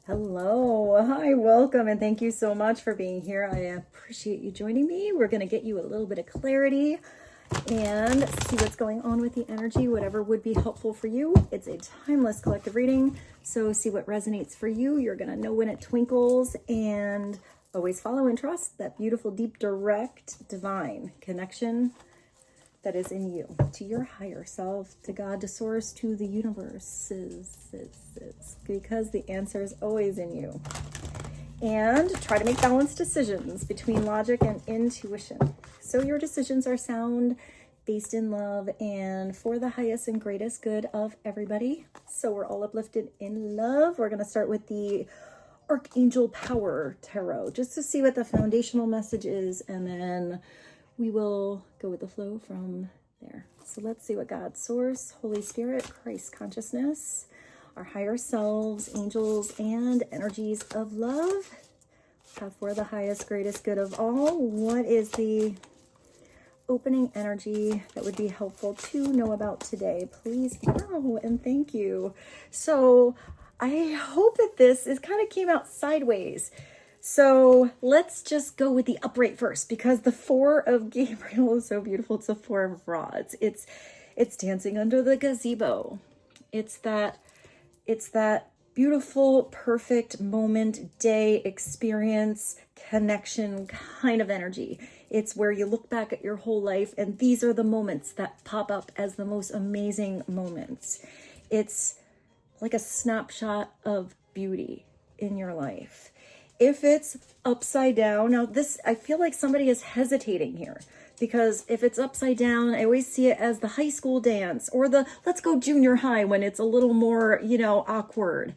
Hello, hi, welcome, and thank you so much for being here. I appreciate you joining me. We're going to get you a little bit of clarity and see what's going on with the energy, whatever would be helpful for you. It's a timeless collective reading, so see what resonates for you. You're going to know when it twinkles, and always follow and trust that beautiful, deep, direct, divine connection that is in you, to your higher self, to God, to source, to the universe, because the answer is always in you. And try to make balanced decisions between logic and intuition, so your decisions are sound, based in love, and for the highest and greatest good of everybody. So we're all uplifted in love. We're going to start with the Archangel Power Tarot, just to see what the foundational message is, and then we will go with the flow from there. So let's see what God, Source, Holy Spirit, Christ consciousness, our higher selves, angels, and energies of love have for the highest, greatest good of all. What is the opening energy that would be helpful to know about today? Please, and thank you. So I hope that this kind of came out sideways. So let's just go with the upright first, because the Four of Gabriel is so beautiful. It's the Four of Rods. It's dancing under the gazebo. It's that beautiful, perfect moment, day, experience, connection kind of energy. It's where you look back at your whole life, and these are the moments that pop up as the most amazing moments. It's like a snapshot of beauty in your life. If it's upside down, now this, I feel like somebody is hesitating here, because if it's upside down, I always see it as the high school dance or the let's go junior high, when it's a little more, awkward.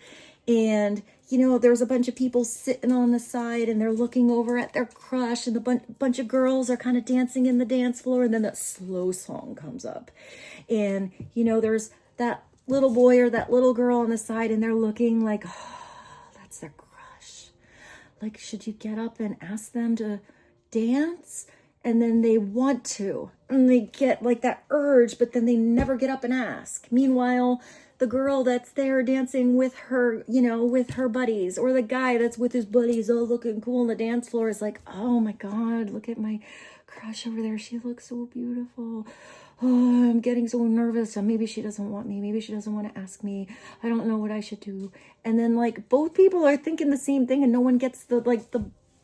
And, there's a bunch of people sitting on the side and they're looking over at their crush, and the bunch of girls are kind of dancing in the dance floor, and then that slow song comes up. And, there's that little boy or that little girl on the side, and they're looking like, oh, that's their crush. Like, should you get up and ask them to dance? And then they want to, and they get like that urge, but then they never get up and ask. Meanwhile, the girl that's there dancing with her, with her buddies, or the guy that's with his buddies, all looking cool on the dance floor, is like, oh my God, look at my crush over there. She looks so beautiful. Oh, I'm getting so nervous. Maybe she doesn't want me. Maybe she doesn't want to ask me. I don't know what I should do. And then like both people are thinking the same thing, and no one gets the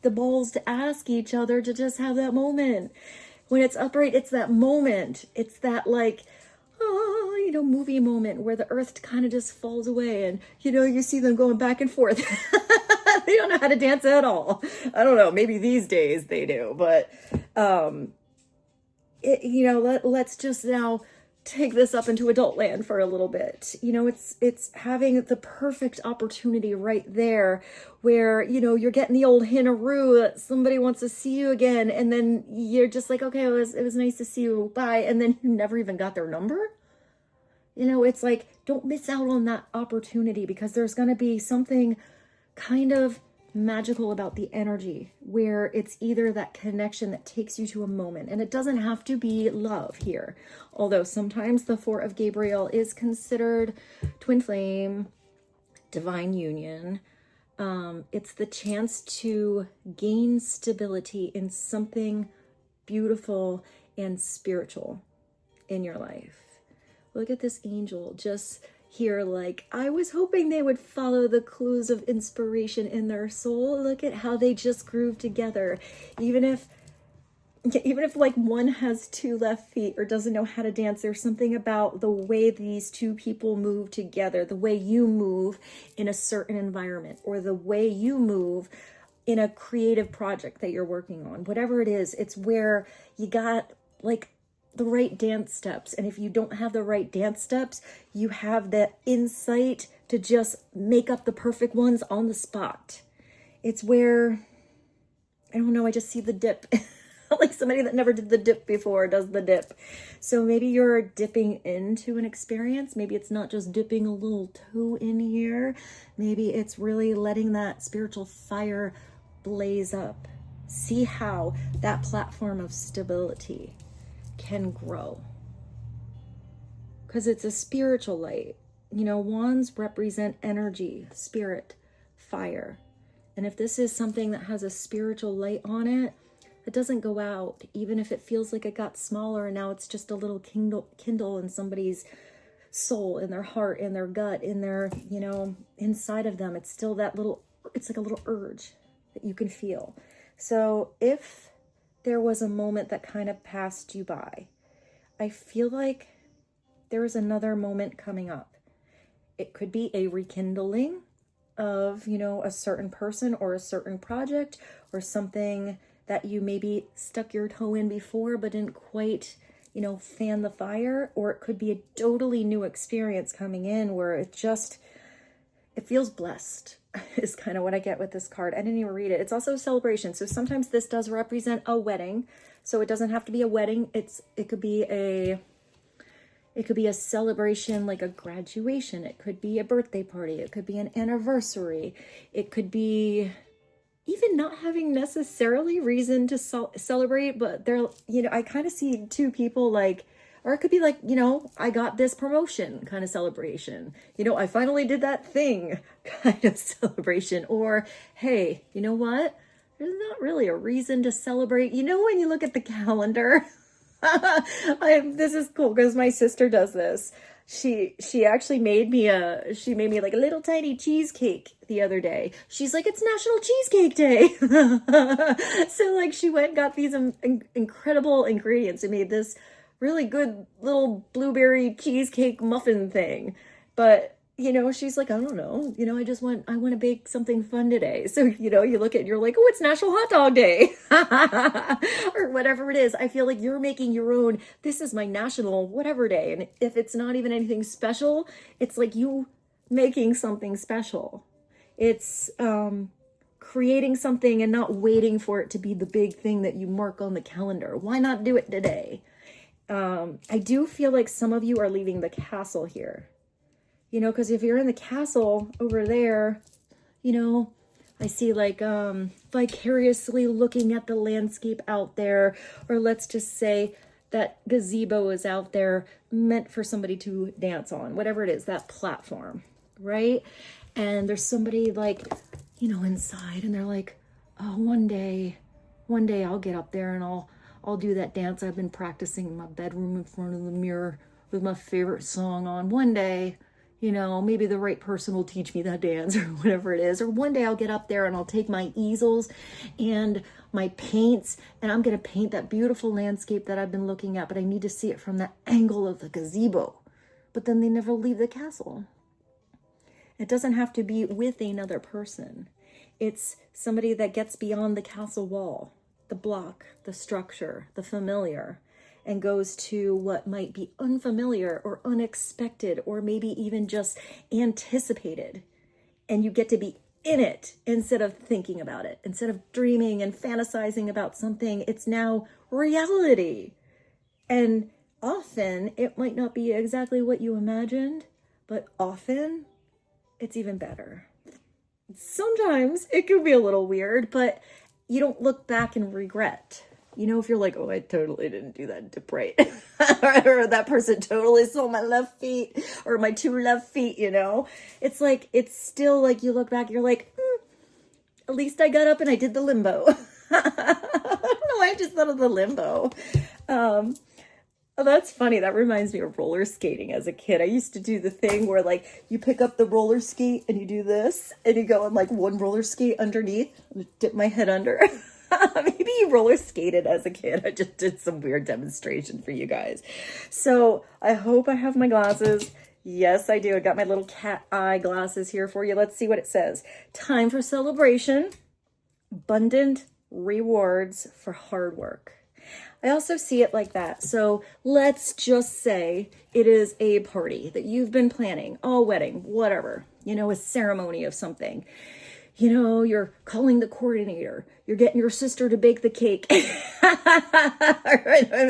balls to ask each other to just have that moment. When it's upright, it's that moment. It's that movie moment where the earth kind of just falls away, and you see them going back and forth. They don't know how to dance at all. I don't know, maybe these days they do, but let's just now take this up into adult land for a little bit. It's having the perfect opportunity right there where, you're getting the old hinaroo that somebody wants to see you again. And then you're just like, okay, it was nice to see you. Bye. And then you never even got their number. It's like, don't miss out on that opportunity, because there's going to be something kind of magical about the energy where it's either that connection that takes you to a moment, and it doesn't have to be love here, although sometimes the Four of Gabriel is considered twin flame, divine union. It's the chance to gain stability in something beautiful and spiritual in your life. Look at this angel just here, like, I was hoping they would follow the clues of inspiration in their soul. Look at how they just groove together. Even if like one has two left feet or doesn't know how to dance, there's something about the way these two people move together, the way you move in a certain environment, or the way you move in a creative project that you're working on. Whatever it is, it's where you got like the right dance steps. And if you don't have the right dance steps, you have that insight to just make up the perfect ones on the spot. It's where, I don't know, I just see the dip. Like somebody that never did the dip before does the dip. So maybe you're dipping into an experience. Maybe it's not just dipping a little toe in here. Maybe it's really letting that spiritual fire blaze up. See how that platform of stability can grow, because it's a spiritual light. Wands represent energy, spirit, fire. And if this is something that has a spiritual light on it, it doesn't go out, even if it feels like it got smaller and now it's just a little kindle in somebody's soul, in their heart, in their gut, in their, you know, inside of them. It's still that little, it's like a little urge that you can feel. So if there was a moment that kind of passed you by, I feel like there is another moment coming up. It could be a rekindling of, you know, a certain person or a certain project or something that you maybe stuck your toe in before but didn't quite, you know, fan the fire. Or it could be a totally new experience coming in where it feels blessed is kind of what I get with this card. I didn't even read it. It's also a celebration. So sometimes this does represent a wedding. So it doesn't have to be a wedding. It could be a celebration, like a graduation. It could be a birthday party. It could be an anniversary. It could be even not having necessarily reason to celebrate, but they're, you know, I kind of see two people like, or it could be like, you know, I got this promotion kind of celebration. You know, I finally did that thing kind of celebration. Or, hey, you know what? There's not really a reason to celebrate. You know, when you look at the calendar, this is cool because my sister does this. She actually made me like a little tiny cheesecake the other day. She's like, it's National Cheesecake Day. So like she went and got these incredible ingredients and made this really good little blueberry cheesecake muffin thing. But you know, she's like, I don't know, you know, I want to bake something fun today. So, you know, you look at it, you're like, oh, it's National Hot Dog Day or whatever it is. I feel like you're making your own, this is my national whatever day. And if it's not even anything special, it's like you making something special. It's creating something and not waiting for it to be the big thing that you mark on the calendar. Why not do it today? I do feel like some of you are leaving the castle here. You know, because if you're in the castle over there, you know, I see like vicariously looking at the landscape out there, or let's just say that gazebo is out there meant for somebody to dance on, whatever it is, that platform, right? And there's somebody like, you know, inside and they're like, oh, one day I'll get up there and I'll do that dance I've been practicing in my bedroom in front of the mirror with my favorite song on. One day, you know, maybe the right person will teach me that dance or whatever it is. Or one day I'll get up there and I'll take my easels and my paints and I'm going to paint that beautiful landscape that I've been looking at, but I need to see it from the angle of the gazebo. But then they never leave the castle. It doesn't have to be with another person. It's somebody that gets beyond the castle wall, the block, the structure, the familiar, and goes to what might be unfamiliar or unexpected or maybe even just anticipated. And you get to be in it instead of thinking about it. Instead of dreaming and fantasizing about something, it's now reality. And often it might not be exactly what you imagined, but often it's even better. Sometimes it can be a little weird, but you don't look back and regret. You know, if you're like, oh, I totally didn't do that dip right. Or that person totally stole my left feet or my two left feet, you know. It's like, it's still like you look back, you're like, at least I got up and I did the limbo. I don't know why I just thought of the limbo. Oh, that's funny. That reminds me of roller skating as a kid. I used to do the thing where like you pick up the roller skate and you do this and you go on like one roller skate underneath, dip my head under. Maybe you roller skated as a kid. I just did some weird demonstration for you guys. So I hope I have my glasses. Yes, I do. I got my little cat eye glasses here for you. Let's see what it says. Time for celebration. Abundant rewards for hard work. I also see it like that. So let's just say it is a party that you've been planning, a wedding, whatever, you know, a ceremony of something. You know, you're calling the coordinator, you're getting your sister to bake the cake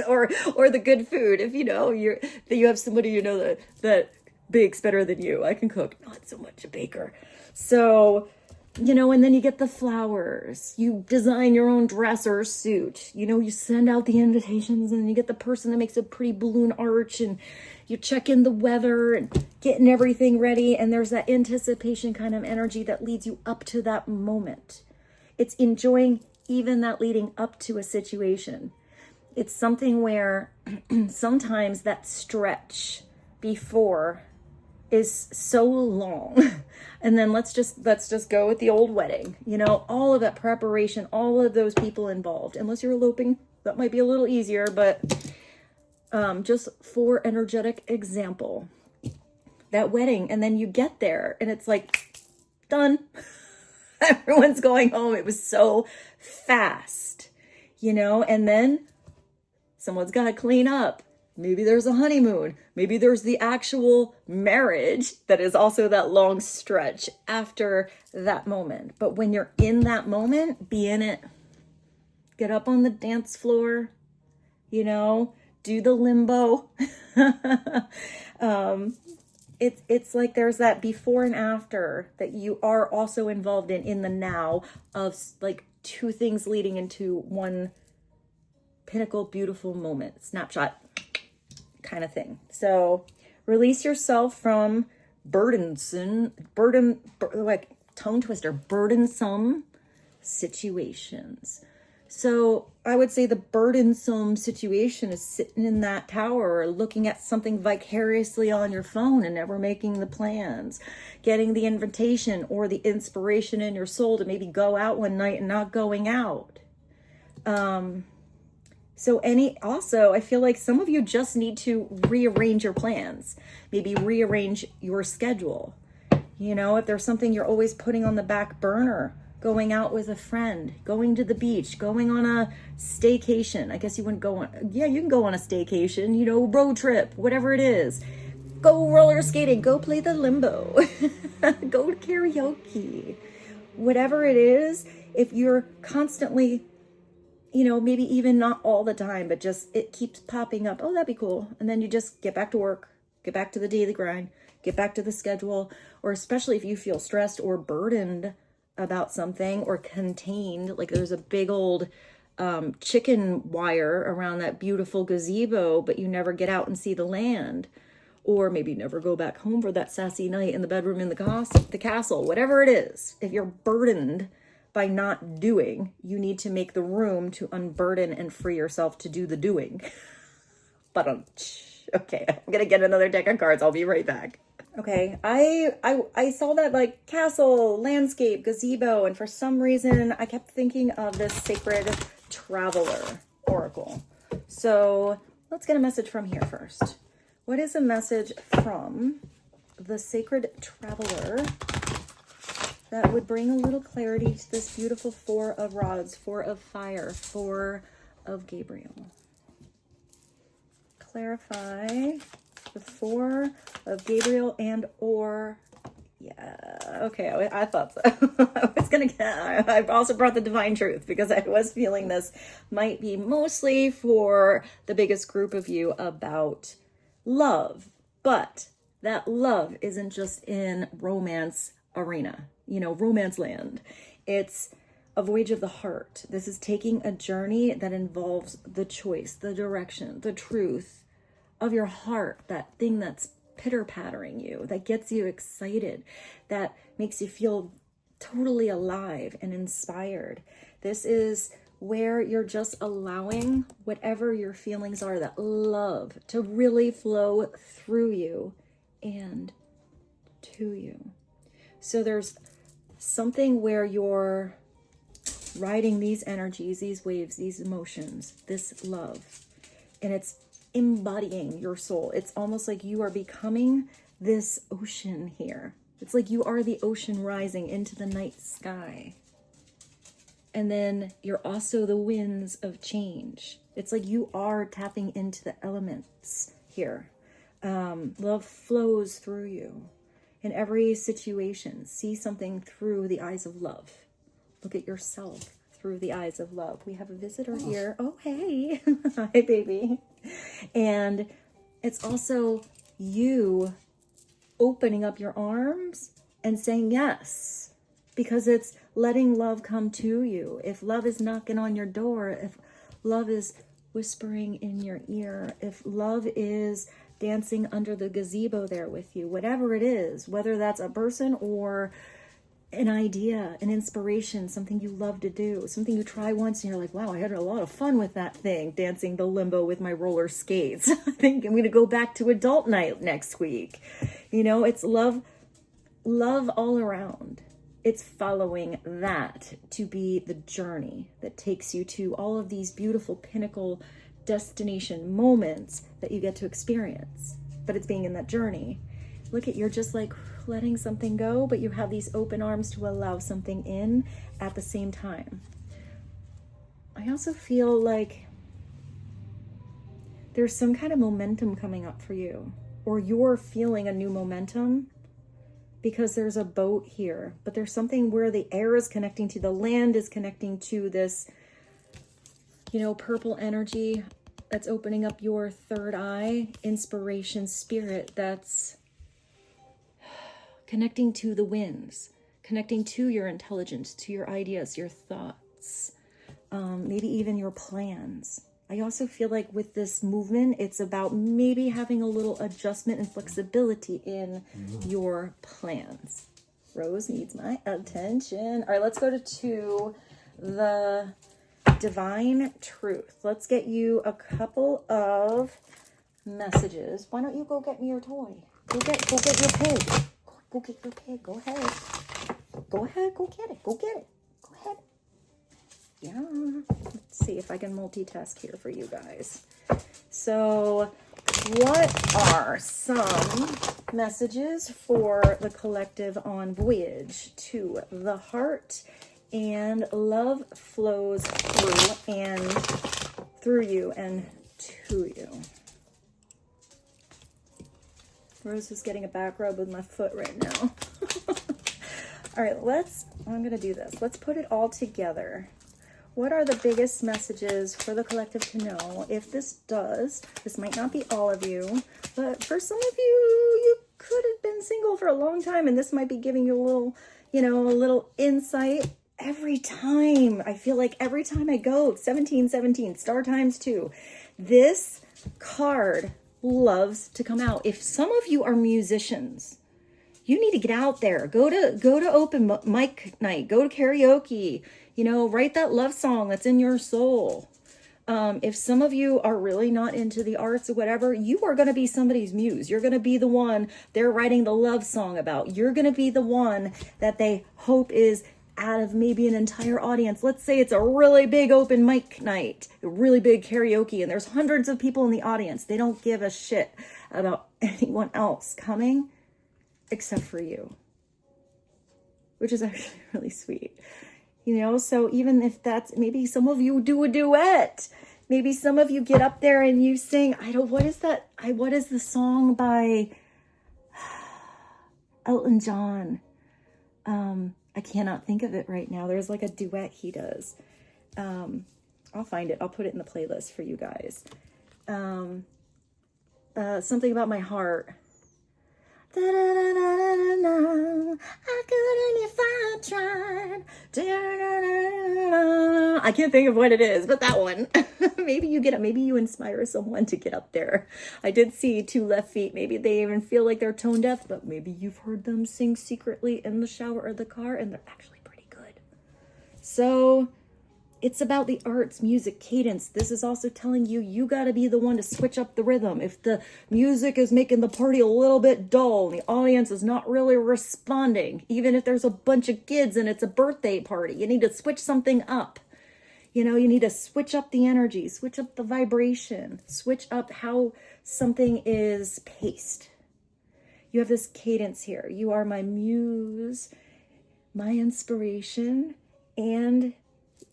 or the good food. If you know that you have somebody you know that bakes better than you. I can cook, not so much a baker. So, you know, and then you get the flowers, you design your own dress or suit, you know, you send out the invitations and you get the person that makes a pretty balloon arch and you check in the weather and getting everything ready. And there's that anticipation kind of energy that leads you up to that moment. It's enjoying even that leading up to a situation. It's something where sometimes that stretch before is so long. And then let's just go with the old wedding, you know, all of that preparation, all of those people involved. Unless you're eloping, that might be a little easier, but just for energetic example, that wedding, and then you get there and it's like done. Everyone's going home. It was so fast, you know, and then someone's got to clean up. Maybe there's a honeymoon. Maybe there's the actual marriage that is also that long stretch after that moment. But when you're in that moment, be in it. Get up on the dance floor, you know, do the limbo. It's like there's that before and after that you are also involved in the now of like two things leading into one pinnacle, beautiful moment, snapshot kind of thing. So release yourself from burdensome situations. So I would say the burdensome situation is sitting in that tower or looking at something vicariously on your phone and never making the plans, getting the invitation or the inspiration in your soul to maybe go out one night and not going out. Also, I feel like some of you just need to rearrange your plans, maybe rearrange your schedule. You know, if there's something you're always putting on the back burner, going out with a friend, going to the beach, going on a staycation. I guess you wouldn't go on, yeah, you can go on a staycation, you know, road trip, whatever it is. Go roller skating, go play the limbo, go to karaoke. Whatever it is, if you're constantly, you know, maybe even not all the time, but just it keeps popping up. Oh, that'd be cool. And then you just get back to work, get back to the daily grind, get back to the schedule, or especially if you feel stressed or burdened about something or contained, like there's a big old chicken wire around that beautiful gazebo, but you never get out and see the land, or maybe never go back home for that sassy night in the bedroom in the castle, whatever it is. If you're burdened by not doing, you need to make the room to unburden and free yourself to do the doing. But okay, I'm gonna get another deck of cards. I'll be right back. Okay, I saw that like castle, landscape, gazebo, and for some reason I kept thinking of this Sacred Traveler Oracle. So let's get a message from here first. What is a message from the Sacred Traveler that would bring a little clarity to this beautiful Four of Rods, Four of Fire, Four of Gabriel? Clarify the Four of Gabriel and or, yeah, okay, I thought so. I also brought the Divine Truth because I was feeling this might be mostly for the biggest group of you about love, but that love isn't just in romance arena, you know, romance land. It's a voyage of the heart. This is taking a journey that involves the choice, the direction, the truth of your heart, that thing that's pitter-pattering you, that gets you excited, that makes you feel totally alive and inspired. This is where you're just allowing whatever your feelings are, that love, to really flow through you and to you. So there's something where you're riding these energies, these waves, these emotions, this love, and it's embodying your soul. It's almost like you are becoming this ocean here. It's like you are the ocean rising into the night sky. And then you're also the winds of change. It's like you are tapping into the elements here. Love flows through you in every situation. See something through the eyes of love. Look at yourself through the eyes of love. We have a visitor here. Oh, hey. Hi, baby. And it's also you opening up your arms and saying yes, because it's letting love come to you. If love is knocking on your door, if love is whispering in your ear, if love is dancing under the gazebo there with you, whatever it is, whether that's a person or an idea, an inspiration, something you love to do, something you try once and you're like, wow, I had a lot of fun with that thing, dancing the limbo with my roller skates. I think I'm going to go back to adult night next week. You know, it's love all around. It's following that to be the journey that takes you to all of these beautiful pinnacle destination moments that you get to experience. But it's being in that journey. Look at, you're just like letting something go, but you have these open arms to allow something in at the same time. I also feel like there's some kind of momentum coming up for you, or you're feeling a new momentum because there's a boat here, but there's something where the air is connecting to the land, is connecting to this, you know, purple energy that's opening up your third eye, inspiration, spirit, that's connecting to the winds, connecting to your intelligence, to your ideas, your thoughts, maybe even your plans. I also feel like with this movement, it's about maybe having a little adjustment and flexibility in your plans. Rose needs my attention. All right, let's go to the divine truth. Let's get you a couple of messages. Why don't you go get me your toy? Go get your pig. Go get your pig. Go ahead. Go ahead. Go get it. Go get it. Go ahead. Yeah. Let's see if I can multitask here for you guys. So, what are some messages for the collective on voyage to the heart? And love flows through you and to you. Rose is getting a back rub with my foot right now. All right, I'm going to do this. Let's put it all together. What are the biggest messages for the collective to know? If this might not be all of you, but for some of you, you could have been single for a long time, and this might be giving you a little insight. Every time, I feel like every time I go, 1717, star times 2, this card loves to come out. If some of you are musicians, you need to get out there. Go to open mic night. Go to karaoke. You know, write that love song that's in your soul. If some of you are really not into the arts or whatever, you are going to be somebody's muse. You're going to be the one they're writing the love song about. You're going to be the one that they hope is out of maybe an entire audience. Let's say it's a really big open mic night, a really big karaoke, and there's hundreds of people in the audience. They don't give a shit about anyone else coming except for you, which is actually really sweet. You know, so even if that's, maybe some of you do a duet. Maybe some of you get up there and you sing, what is the song by Elton John? I cannot think of it right now. There's like a duet he does. I'll find it. I'll put it in the playlist for you guys. Something about my heart. I couldn't if I tried. I can't think of what it is, but that one. Maybe you inspire someone to get up there. I did see 2 Left Feet. Maybe they even feel like they're tone deaf, but maybe you've heard them sing secretly in the shower or the car, and they're actually pretty good. So it's about the arts, music, cadence. This is also telling you got to be the one to switch up the rhythm. If the music is making the party a little bit dull and the audience is not really responding, even if there's a bunch of kids and it's a birthday party, you need to switch something up. You know, you need to switch up the energy, switch up the vibration, switch up how something is paced. You have this cadence here. You are my muse, my inspiration, and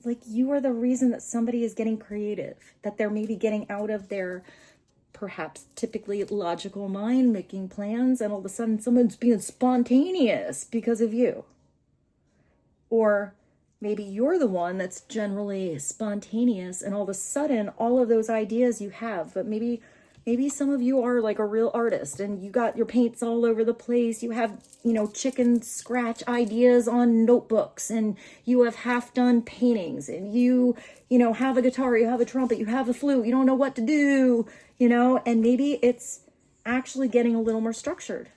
like you are the reason that somebody is getting creative, that they're maybe getting out of their perhaps typically logical mind, making plans, and all of a sudden someone's being spontaneous because of you. Or maybe you're the one that's generally spontaneous, and all of a sudden all of those ideas you have, but maybe some of you are like a real artist and you got your paints all over the place. You have, chicken scratch ideas on notebooks, and you have half done paintings, and you have a guitar, you have a trumpet, you have a flute, you don't know what to do, and maybe it's actually getting a little more structured,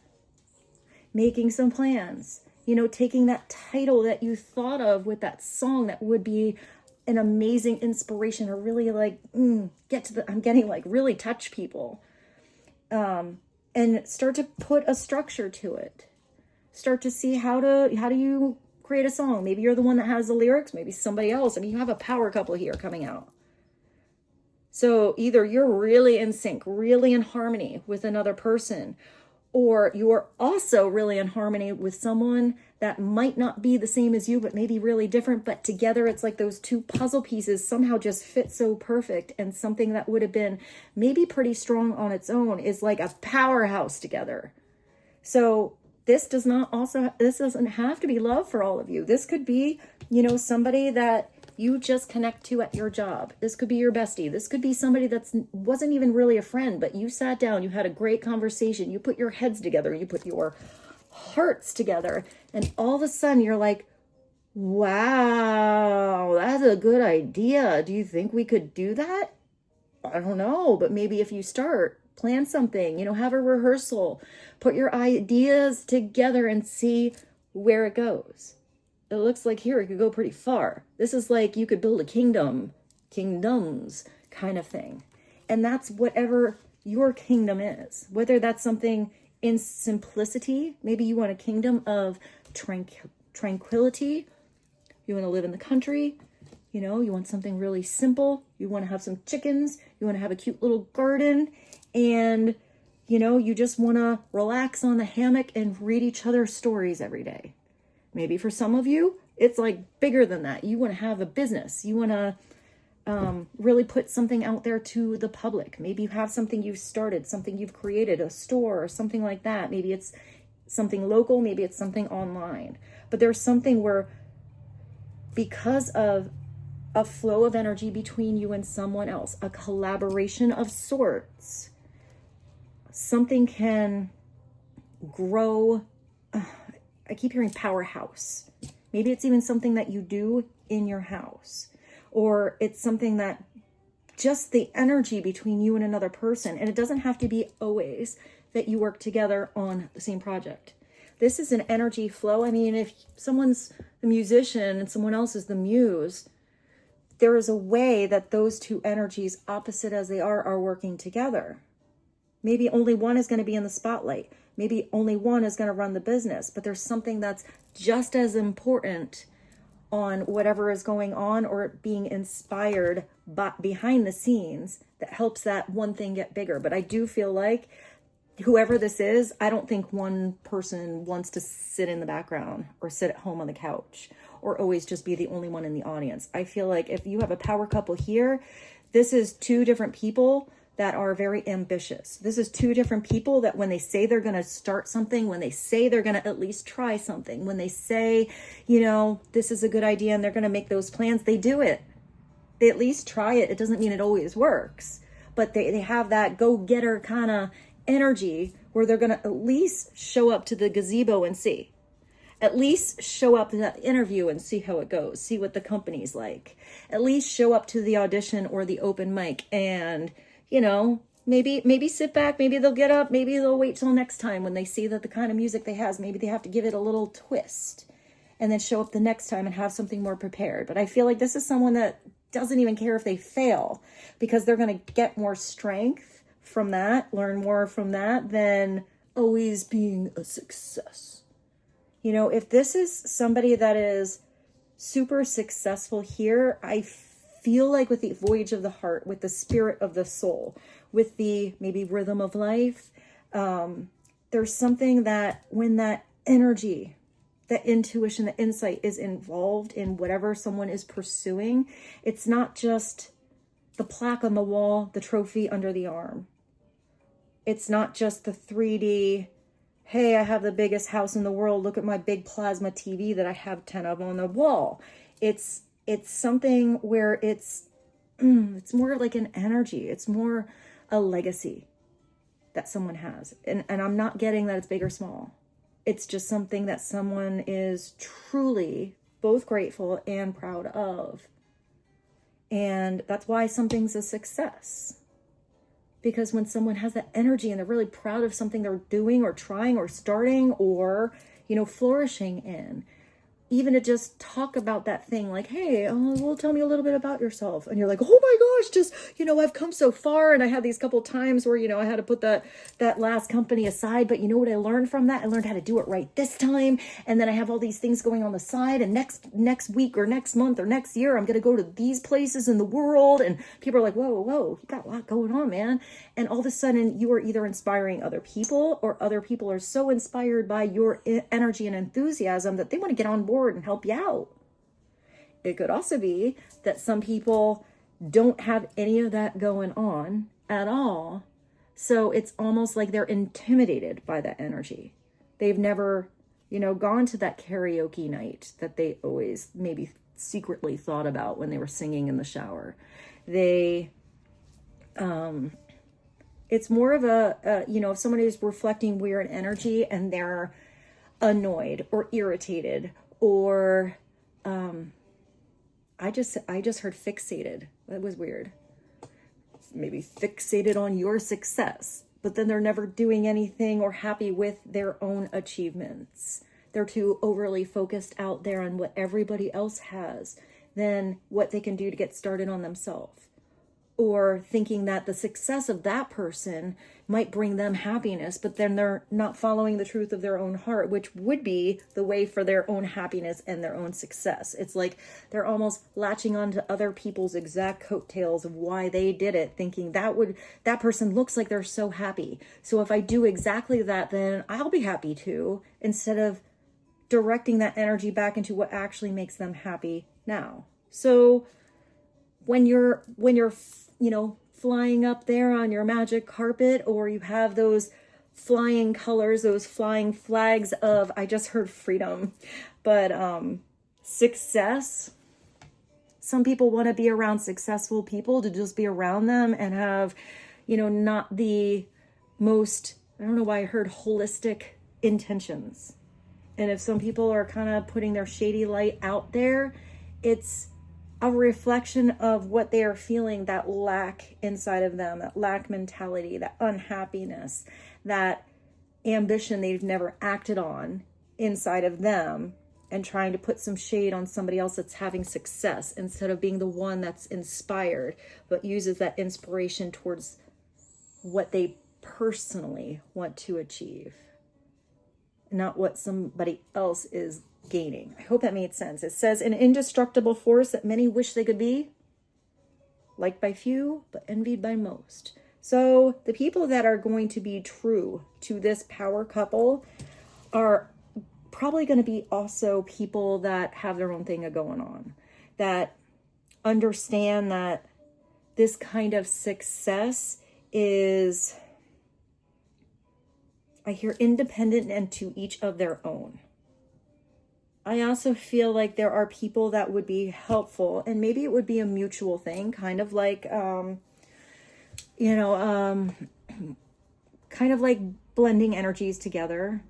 making some plans, you know, taking that title that you thought of with that song that would be an amazing inspiration, or really like get to the, I'm getting like really touch people, and start to put a structure to it. Start to see how do you create a song. Maybe you're the one that has the lyrics, maybe somebody else. I mean, you have a power couple here coming out. So either you're really in sync, really in harmony with another person, or you're also really in harmony with someone that might not be the same as you, but maybe really different. But together, it's like those two puzzle pieces somehow just fit so perfect. And something that would have been maybe pretty strong on its own is like a powerhouse together. So this doesn't have to be love for all of you. This could be, you know, somebody that you just connect to at your job. This could be your bestie. This could be somebody that wasn't even really a friend, but you sat down, you had a great conversation, you put your heads together, you put your hearts together, and all of a sudden you're like, wow, that's a good idea. Do you think we could do that? I don't know, but maybe if you start, plan something, you know, have a rehearsal, put your ideas together and see where it goes. It looks like here it could go pretty far. This is like you could build a kingdoms kind of thing. And that's whatever your kingdom is. Whether that's something in simplicity, maybe you want a kingdom of tranquility. You want to live in the country. You know, you want something really simple. You want to have some chickens. You want to have a cute little garden. And, you know, you just want to relax on the hammock and read each other stories every day. Maybe for some of you, it's like bigger than that. You want to have a business. You want to really put something out there to the public. Maybe you have something you've started, something you've created, a store or something like that. Maybe it's something local. Maybe it's something online. But there's something where, because of a flow of energy between you and someone else, a collaboration of sorts, something can grow. I keep hearing powerhouse. Maybe it's even something that you do in your house, or it's something that just the energy between you and another person. And it doesn't have to be always that you work together on the same project. This is an energy flow. I mean, if someone's the musician and someone else is the muse, there is a way that those two energies, opposite as they are working together. Maybe only one is going to be in the spotlight. Maybe only one is going to run the business, but there's something that's just as important on whatever is going on, or being inspired behind the scenes, that helps that one thing get bigger. But I do feel like whoever this is, I don't think one person wants to sit in the background or sit at home on the couch or always just be the only one in the audience. I feel like if you have a power couple here, this is two different people that are very ambitious. This is two different people that when they say they're going to start something, when they say they're going to at least try something, when they say, you know, this is a good idea and they're going to make those plans, they do it. They at least try it. It doesn't mean it always works, but they have that go-getter kind of energy where they're going to at least show up to the gazebo and see. At least show up to that interview and see how it goes. See what the company's like. At least show up to the audition or the open mic and, you know, maybe sit back, maybe they'll get up, maybe they'll wait till next time when they see that the kind of music they have, maybe they have to give it a little twist and then show up the next time and have something more prepared. But I feel like this is someone that doesn't even care if they fail, because they're going to get more strength from that, learn more from that than always being a success. You know, if this is somebody that is super successful here, I feel like with the voyage of the heart, with the spirit of the soul, with the maybe rhythm of life, there's something that when that energy, that intuition, the insight is involved in whatever someone is pursuing, it's not just the plaque on the wall, the trophy under the arm. It's not just the 3D, hey, I have the biggest house in the world, look at my big plasma TV that I have 10 of on the wall. It's something where it's more like an energy. It's more a legacy that someone has. And I'm not getting that it's big or small. It's just something that someone is truly both grateful and proud of. And that's why something's a success. Because when someone has that energy and they're really proud of something they're doing or trying or starting or, you know, flourishing in, even to just talk about that thing, like, hey, well, tell me a little bit about yourself. And you're like, oh my gosh, just, you know, I've come so far. And I had these couple times where, you know, I had to put that last company aside. But you know what I learned from that? I learned how to do it right this time. And then I have all these things going on the side. And next week or next month or next year, I'm going to go to these places in the world. And people are like, whoa, you got a lot going on, man. And all of a sudden you are either inspiring other people, or other people are so inspired by your energy and enthusiasm that they want to get on board and help you out. It could also be that some people don't have any of that going on at all. So it's almost like they're intimidated by that energy. They've never, you know, gone to that karaoke night that they always maybe secretly thought about when they were singing in the shower. It's more of a, you know, if somebody is reflecting weird energy and they're annoyed or irritated, or I just heard fixated. That was weird. Maybe fixated on your success, but then they're never doing anything or happy with their own achievements. They're too overly focused out there on what everybody else has than what they can do to get started on themselves. Or thinking that the success of that person might bring them happiness, but then they're not following the truth of their own heart, which would be the way for their own happiness and their own success. It's like they're almost latching on to other people's exact coattails of why they did it, thinking that person looks like they're so happy. So if I do exactly that, then I'll be happy too, instead of directing that energy back into what actually makes them happy now. So when you're, you know, flying up there on your magic carpet, or you have those flying colors, those flying flags of, I just heard freedom, but success. Some people want to be around successful people, to just be around them and have, you know, not the most, I don't know why I heard holistic intentions. And if some people are kind of putting their shady light out there, it's a reflection of what they are feeling, that lack inside of them, that lack mentality, that unhappiness, that ambition they've never acted on inside of them, and trying to put some shade on somebody else that's having success, instead of being the one that's inspired, but uses that inspiration towards what they personally want to achieve, not what somebody else is gaining. I hope that made sense. It says, an indestructible force that many wish they could be, liked by few, but envied by most. So the people that are going to be true to this power couple are probably going to be also people that have their own thing going on, that understand that this kind of success is, I hear, independent and to each of their own. I also feel like there are people that would be helpful, and maybe it would be a mutual thing, kind of like, kind of like blending energies together.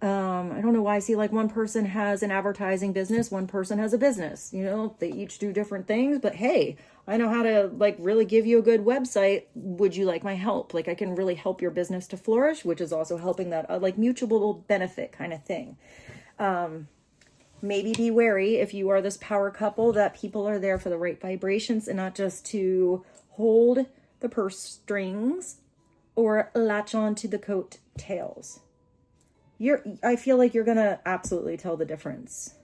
I don't know why I see like one person has an advertising business, one person has a business, you know, they each do different things, but hey, I know how to like really give you a good website. Would you like my help? Like I can really help your business to flourish, which is also helping that like mutual benefit kind of thing. Maybe be wary, if you are this power couple, that people are there for the right vibrations and not just to hold the purse strings or latch on to the coat tails. I feel like you're going to absolutely tell the difference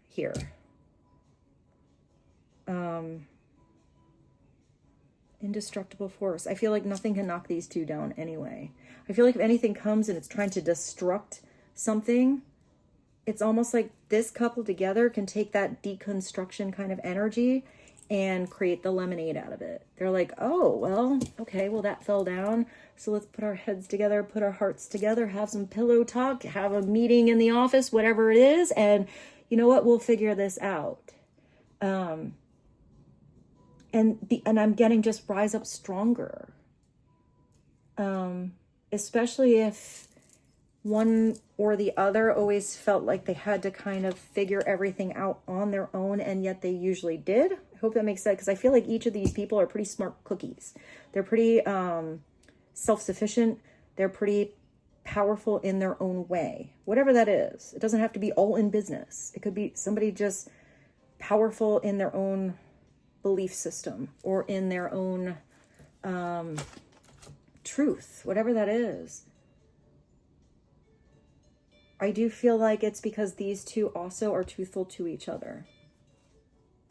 here. Indestructible force. I feel like nothing can knock these two down anyway. I feel like if anything comes and it's trying to destruct something, it's almost like this couple together can take that deconstruction kind of energy and create the lemonade out of it. They're like, oh, well, okay, well, that fell down. So let's put our heads together, put our hearts together, have some pillow talk, have a meeting in the office, whatever it is. And you know what? We'll figure this out. And I'm getting just rise up stronger. Especially if one or the other always felt like they had to kind of figure everything out on their own, and yet they usually did. I hope that makes sense, because I feel like each of these people are pretty smart cookies. They're pretty self-sufficient. They're pretty powerful in their own way, whatever that is. It doesn't have to be all in business. It could be somebody just powerful in their own belief system or in their own truth, whatever that is. I do feel like it's because these two also are truthful to each other.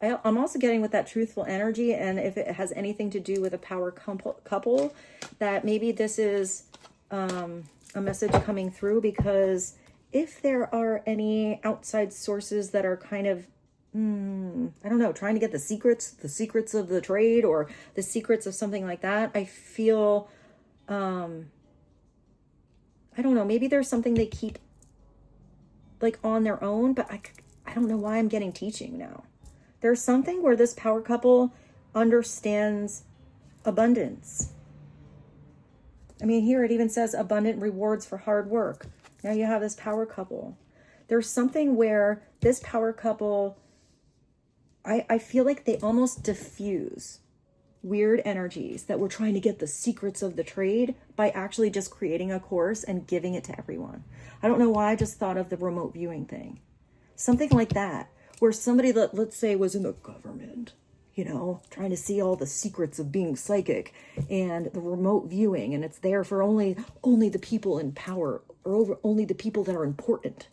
I'm also getting with that truthful energy, and if it has anything to do with a power couple, that maybe this is a message coming through, because if there are any outside sources that are kind of, I don't know, trying to get the secrets of the trade or the secrets of something like that, I feel, I don't know, maybe there's something they keep like on their own, but I don't know why I'm getting teaching now. There's something where this power couple understands abundance. I mean, here it even says abundant rewards for hard work. Now you have this power couple. There's something where this power couple, I feel like they almost diffuse weird energies that were trying to get the secrets of the trade by actually just creating a course and giving it to everyone. I don't know why I just thought of the remote viewing thing. Something like that, where somebody that, let's say, was in the government, you know, trying to see all the secrets of being psychic and the remote viewing, and it's there for only the people in power, or only the people that are important.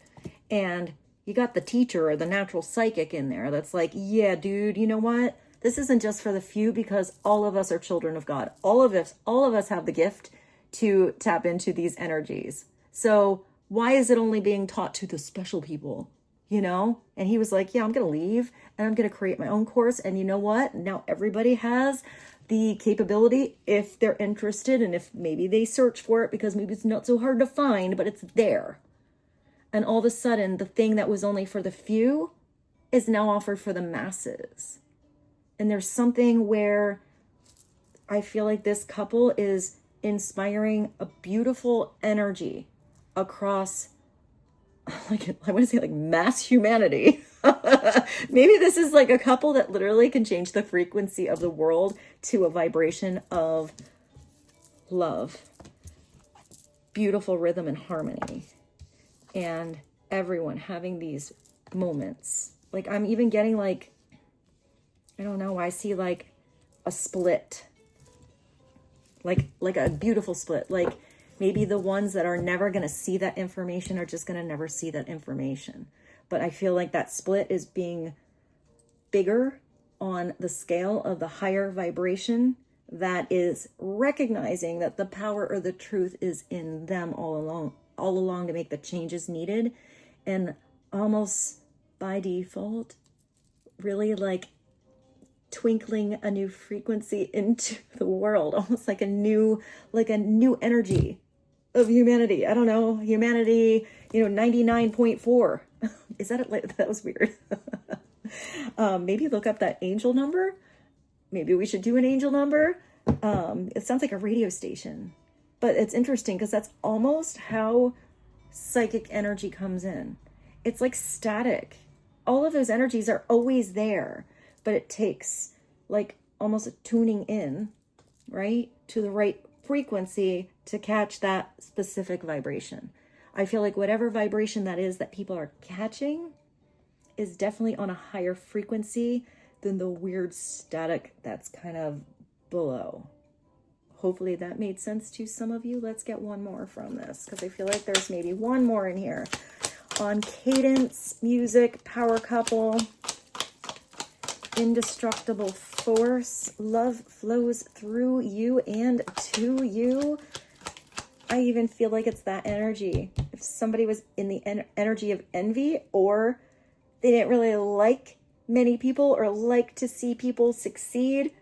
And you got the teacher or the natural psychic in there that's like, yeah, dude, you know what? This isn't just for the few, because all of us are children of God. All of us have the gift to tap into these energies. So why is it only being taught to the special people? You know? And he was like, yeah, I'm going to leave and I'm going to create my own course. And you know what? Now everybody has the capability, if they're interested, and if maybe they search for it, because maybe it's not so hard to find, but it's there. And all of a sudden, the thing that was only for the few is now offered for the masses. And there's something where I feel like this couple is inspiring a beautiful energy across, like, I want to say like mass humanity. Maybe this is like a couple that literally can change the frequency of the world to a vibration of love, beautiful rhythm and harmony, and everyone having these moments. Like, I'm even getting like, I don't know, I see like a split, like a beautiful split. Like maybe the ones that are never going to see that information are just going to never see that information. But I feel like that split is being bigger on the scale of the higher vibration that is recognizing that the power or the truth is in them all along to make the changes needed. And almost by default, really like twinkling a new frequency into the world, almost like a new energy of humanity. I don't know, humanity, 99.4. Is that it? That was weird. Maybe look up that angel number. Maybe we should do an angel number. It sounds like a radio station, but it's interesting because that's almost how psychic energy comes in. It's like static. All of those energies are always there, but it takes like almost a tuning in, right, to the right frequency to catch that specific vibration. I feel like whatever vibration that is that people are catching is definitely on a higher frequency than the weird static that's kind of below. Hopefully that made sense to some of you. Let's get one more from this, because I feel like there's maybe one more in here. On cadence, music, power couple, indestructible force, love flows through you and to you. I even feel like it's that energy. If somebody was in the energy of envy, or they didn't really like many people or like to see people succeed,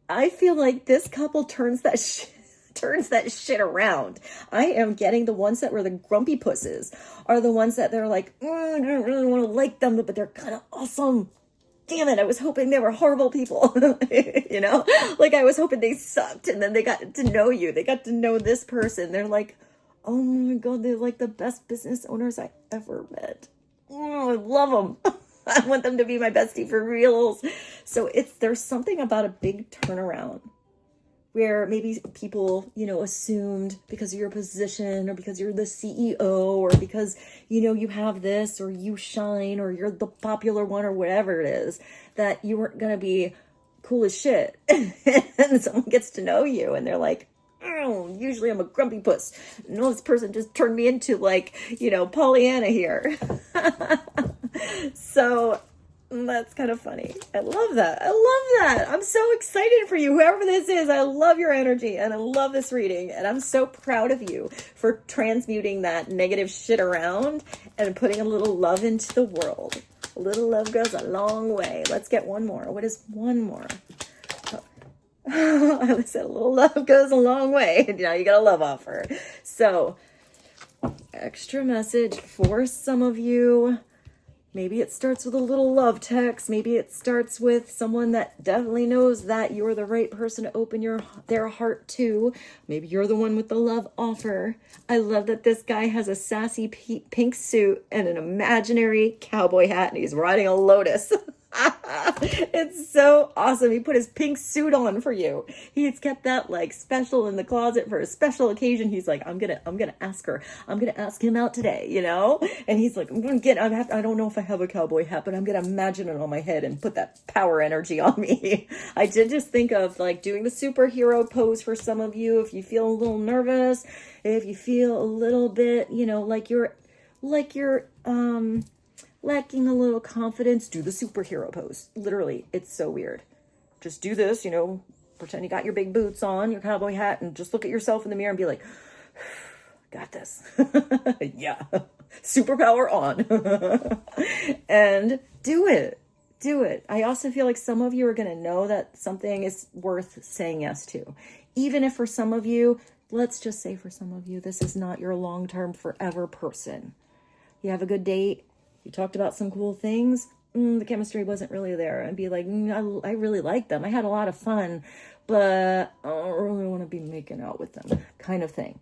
I feel like this couple turns that shit around. I am getting the ones that were the grumpy pusses are the ones that they're like, I don't really want to like them, but they're kind of awesome. Damn it, I was hoping they were horrible people. Like I was hoping they sucked, and then they got to know you. They got to know this person. They're like, oh my God, they're like the best business owners I ever met. Oh, I love them. I want them to be my bestie for reals. So there's something about a big turnaround where maybe people, assumed because of your position or because you're the CEO or because, you have this or you shine or you're the popular one or whatever it is, that you weren't going to be cool as shit. And someone gets to know you and they're like, oh, usually I'm a grumpy puss. No, this person just turned me into like, Pollyanna here. So that's kind of funny. I love that. I love that. I'm so excited for you. Whoever this is, I love your energy and I love this reading. And I'm so proud of you for transmuting that negative shit around and putting a little love into the world. A little love goes a long way. Let's get one more. What is one more? I said a little love goes a long way. Now you got a love offer. So, extra message for some of you. Maybe it starts with a little love text. Maybe it starts with someone that definitely knows that you're the right person to open their heart to. Maybe you're the one with the love offer. I love that this guy has a sassy pink suit and an imaginary cowboy hat and he's riding a lotus. It's so awesome. He put his pink suit on for you. He's kept that like special in the closet for a special occasion. He's like, I'm gonna ask her. I'm gonna ask him out today, And he's like, I don't know if I have a cowboy hat, but I'm gonna imagine it on my head and put that power energy on me. I did just think of like doing the superhero pose for some of you. If you feel a little nervous, if you feel a little bit, like you're lacking a little confidence, do the superhero pose. Literally, it's so weird. Just do this, pretend you got your big boots on, your cowboy hat, and just look at yourself in the mirror and be like, got this. Yeah. Superpower on. And do it. Do it. I also feel like some of you are going to know that something is worth saying yes to. Even if for some of you, let's just say for some of you, this is not your long-term forever person. You have a good date. You talked about some cool things. The chemistry wasn't really there. And be like, I really like them. I had a lot of fun, but I don't really want to be making out with them, kind of thing.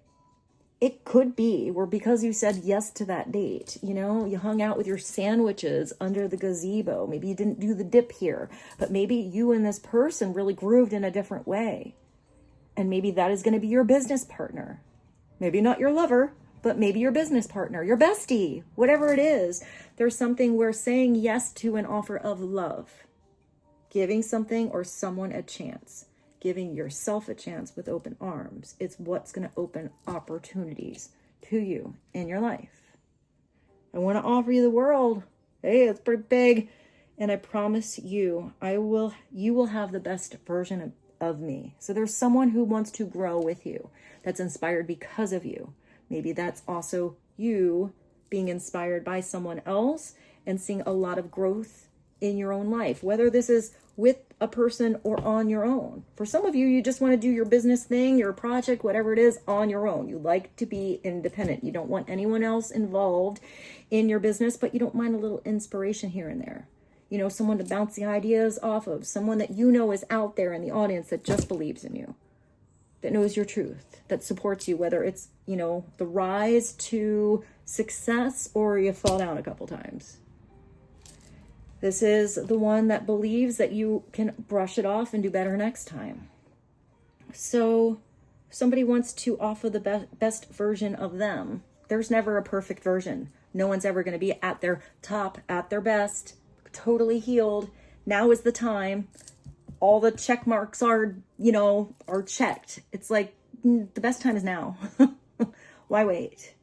It could be where because you said yes to that date, you hung out with your sandwiches under the gazebo. Maybe you didn't do the dip here, but maybe you and this person really grooved in a different way. And maybe that is going to be your business partner. Maybe not your lover, but maybe your business partner, your bestie, whatever it is. There's something where saying yes to an offer of love, giving something or someone a chance, giving yourself a chance with open arms. It's what's going to open opportunities to you in your life. I want to offer you the world. Hey, it's pretty big. And I promise you, you will have the best version of me. So there's someone who wants to grow with you, that's inspired because of you. Maybe that's also you being inspired by someone else and seeing a lot of growth in your own life, whether this is with a person or on your own. For some of you, you just want to do your business thing, your project, whatever it is, on your own. You like to be independent. You don't want anyone else involved in your business, but you don't mind a little inspiration here and there. Someone to bounce the ideas off of, someone that is out there in the audience that just believes in you, that knows your truth, that supports you, whether it's, the rise to success or you fall down a couple times. This is the one that believes that you can brush it off and do better next time. So somebody wants to offer the best version of them. There's never a perfect version. No one's ever going to be at their top, at their best, totally healed. Now is the time. All the check marks are checked. It's like the best time is now. Why wait?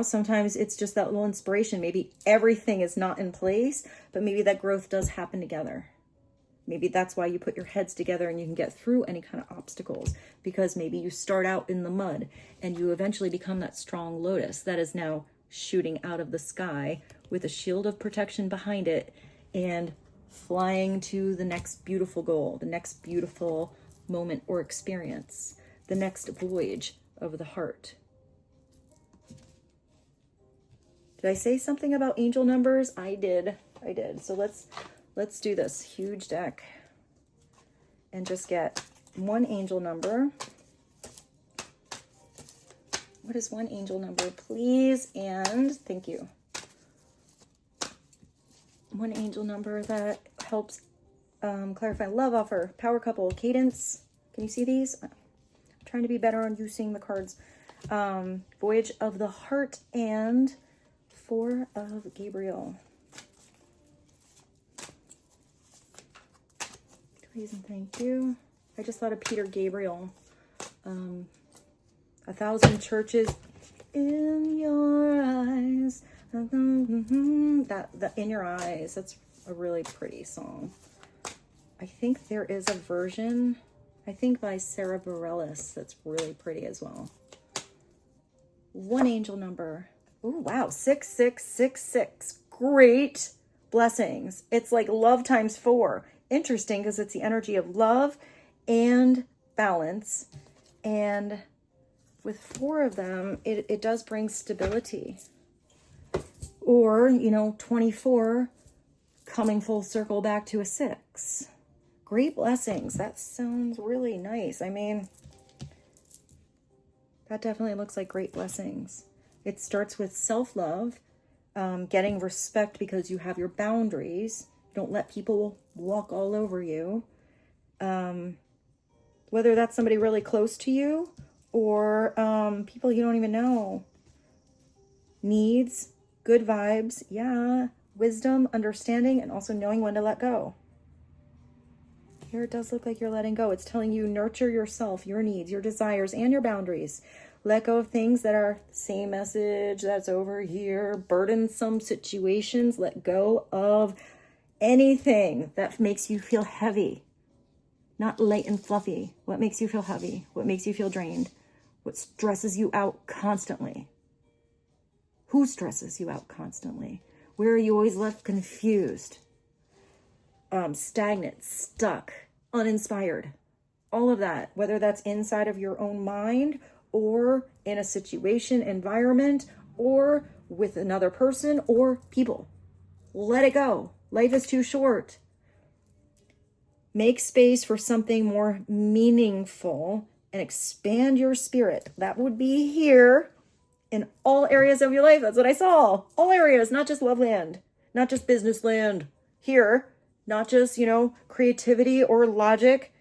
Sometimes it's just that little inspiration. Maybe everything is not in place, but maybe that growth does happen together. Maybe that's why you put your heads together and you can get through any kind of obstacles, because maybe you start out in the mud and you eventually become that strong lotus that is now shooting out of the sky with a shield of protection behind it and flying to the next beautiful goal, the next beautiful moment or experience, the next voyage of the heart. Did I say something about angel numbers? I did. So let's do this huge deck and just get one angel number. What is one angel number, please? And thank you. One angel number that helps clarify love offer, power couple, cadence. Can you see these? I'm trying to be better on using the cards. Voyage of the heart and Four of Gabriel. Please and thank you. I just thought of Peter Gabriel. 1,000 churches in your eyes. That in your eyes. That's a really pretty song. I think there is a version, I think by Sarah Bareilles, that's really pretty as well. One angel number. Oh, wow. 6666. Great blessings. It's like love times 4. Interesting because it's the energy of love and balance. And with 4 of them, it does bring stability. Or, 24 coming full circle back to a 6. Great blessings. That sounds really nice. I mean, that definitely looks like great blessings. It starts with self-love, getting respect because you have your boundaries. Don't let people walk all over you. Whether that's somebody really close to you or people you don't even know. Needs, good vibes, yeah. Wisdom, understanding, and also knowing when to let go. Here it does look like you're letting go. It's telling you nurture yourself, your needs, your desires, and your boundaries. Let go of things that are the same message that's over here. Burdensome situations. Let go of anything that makes you feel heavy. Not light and fluffy. What makes you feel heavy? What makes you feel drained? What stresses you out constantly? Who stresses you out constantly? Where are you always left confused? Stagnant, stuck, uninspired, all of that, whether that's inside of your own mind or in a situation, environment, or with another person or people. Let it go. Life is too short. Make space for something more meaningful and expand your spirit. That would be here in all areas of your life. That's what I saw. All areas, not just love land, not just business land. Here, not just, creativity or logic,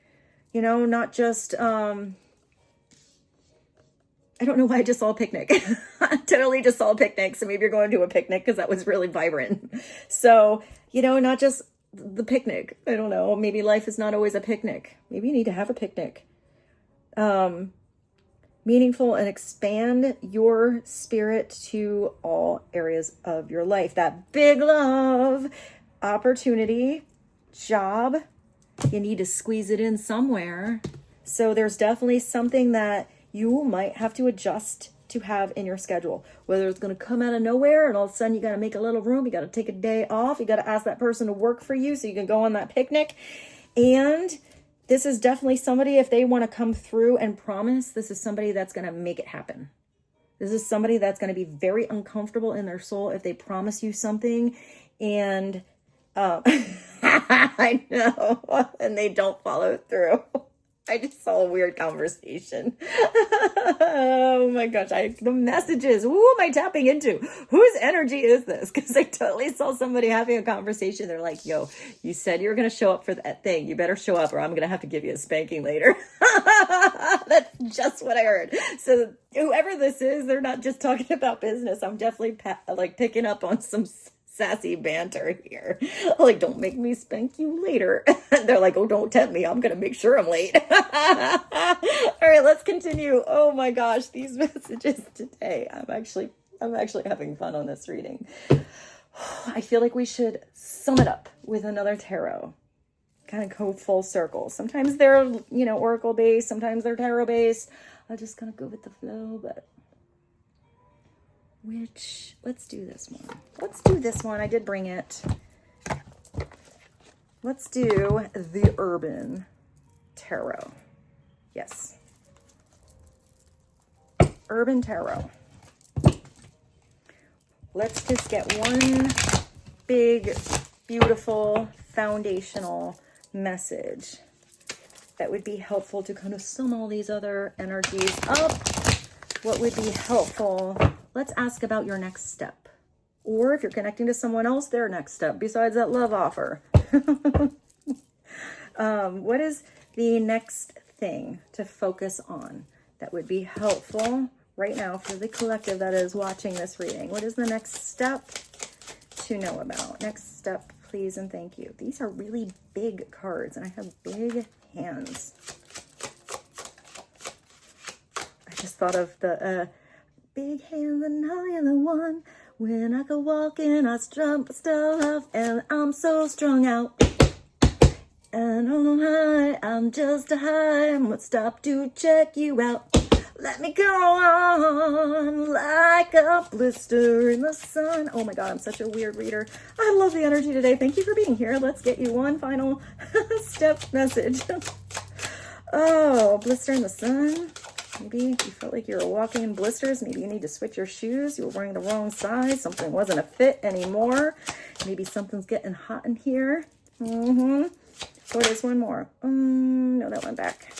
not just, I don't know why I just saw a picnic. I totally just saw a picnic. So maybe you're going to a picnic because that was really vibrant. So, not just the picnic. I don't know. Maybe life is not always a picnic. Maybe you need to have a picnic. Meaningful and expand your spirit to all areas of your life. That big love, opportunity, job, you need to squeeze it in somewhere. So there's definitely something that you might have to adjust to have in your schedule, whether it's going to come out of nowhere and all of a sudden you got to make a little room, you got to take a day off, you got to ask that person to work for you so you can go on that picnic. And this is definitely somebody, if they want to come through and promise, this is somebody that's going to make it happen. This is somebody that's going to be very uncomfortable in their soul if they promise you something and I know, and they don't follow through. I just saw a weird conversation. Oh my gosh, the messages, who am I tapping into? Whose energy is this? Because I totally saw somebody having a conversation. They're like, yo, you said you were going to show up for that thing. You better show up or I'm going to have to give you a spanking later. That's just what I heard. So whoever this is, they're not just talking about business. I'm definitely picking up on some sassy banter here. Like, don't make me spank you later. They're like, oh, don't tempt me. I'm going to make sure I'm late. All right, let's continue. Oh my gosh, these messages today. I'm actually having fun on this reading. I feel like we should sum it up with another tarot. Kind of go full circle. Sometimes they're, oracle based. Sometimes they're tarot based. I'm just going to go with the flow, but let's do this one. I did bring it. Let's do the Urban Tarot. Yes. Urban Tarot. Let's just get one big, beautiful, foundational message that would be helpful to kind of sum all these other energies up what would be helpful? Let's ask about your next step. Or if you're connecting to someone else, their next step, besides that love offer. What is the next thing to focus on that would be helpful right now for the collective that is watching this reading? What is the next step to know about? Next step, please and thank you. These are really big cards, and I have big hands. I just thought of the big hands and I am the one. When I go walking, I jump stuff, and I'm so strung out. And I'm high, I'm just a high. I'm gonna stop to check you out. Let me go on like a blister in the sun. Oh my God, I'm such a weird reader. I love the energy today. Thank you for being here. Let's get you one final step message. Oh, blister in the sun. Maybe you felt like you were walking in blisters. Maybe you need to switch your shoes. You were wearing the wrong size. Something wasn't a fit anymore. Maybe something's getting hot in here. What is one more? No, that went back.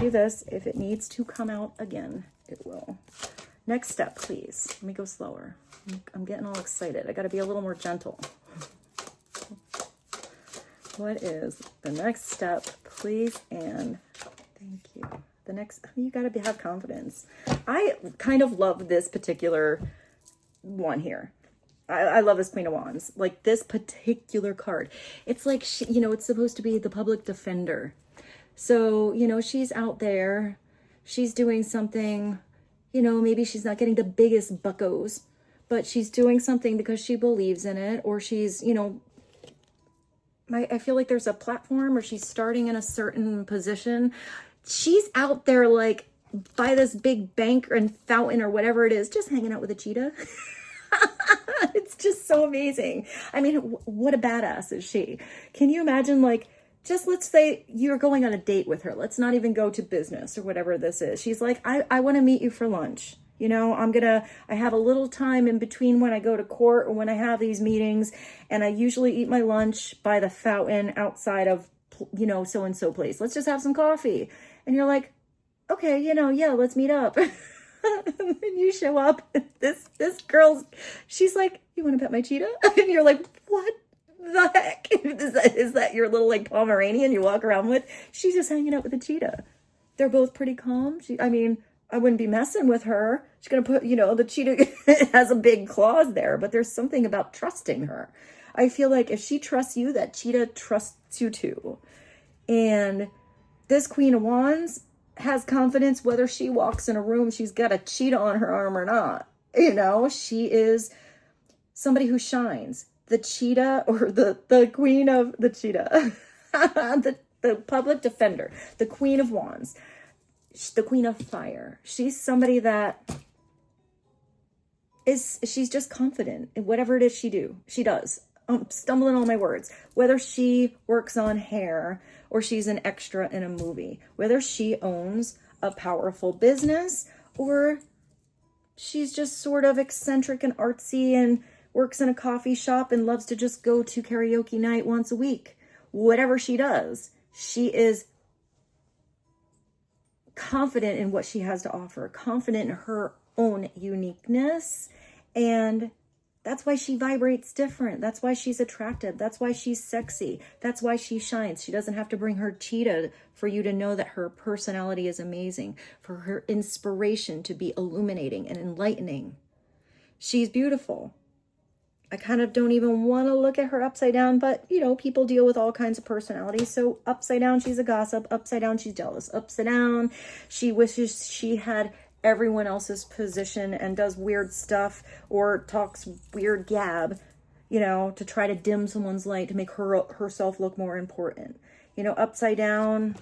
Do this. If it needs to come out again, it will. Next step, please. Let me go slower. I'm getting all excited. I got to be a little more gentle. What is the next step, please? And thank you. The next, you got to have confidence. I kind of love this particular one here. I love this Queen of Wands. Like this particular card. It's like, you know, it's supposed to be the public defender. So, you know, she's out there. She's doing something, you know, maybe she's not getting the biggest buckos, but she's doing something because she believes in it, or she's, you know, I feel like there's a platform, or she's starting in a certain position. She's out there like by this big bank and fountain or whatever it is, just hanging out with a cheetah. It's just so amazing. I mean, what a badass is she? Can you imagine, like, just let's say you're going on a date with her. Let's not even go to business or whatever this is. She's like, I want to meet you for lunch. You know, I have a little time in between when I go to court or when I have these meetings, and I usually eat my lunch by the fountain outside of, you know, so-and-so place. Let's just have some coffee. And you're like, okay, you know, yeah, let's meet up. And you show up, this she's like, you want to pet my cheetah? And you're like, what the heck? Is that your little like Pomeranian you walk around with? She's just hanging out with a cheetah. They're both pretty calm. I mean, I wouldn't be messing with her. She's going to put, you know, the cheetah has a big claws there, but there's something about trusting her. I feel like if she trusts you, that cheetah trusts you too. And this Queen of Wands has confidence whether she walks in a room, she's got a cheetah on her arm or not. You know, she is somebody who shines. The cheetah, or the queen of the cheetah, the public defender, the Queen of Wands, the Queen of Fire. She's somebody that she's just confident in whatever it is she does. I'm stumbling on my words. Whether she works on hair or she's an extra in a movie, whether she owns a powerful business or she's just sort of eccentric and artsy and works in a coffee shop and loves to just go to karaoke night once a week. Whatever she does, she is confident in what she has to offer, confident in her own uniqueness, and that's why she vibrates different. That's why she's attractive. That's why she's sexy. That's why she shines. She doesn't have to bring her cheetah for you to know that her personality is amazing, for her inspiration to be illuminating and enlightening. She's beautiful. I kind of don't even want to look at her upside down, but, you know, people deal with all kinds of personalities. So upside down, she's a gossip. Upside down, she's jealous. Upside down, she wishes she had everyone else's position and does weird stuff or talks weird gab, you know, to try to dim someone's light to make herself look more important. You know, upside down,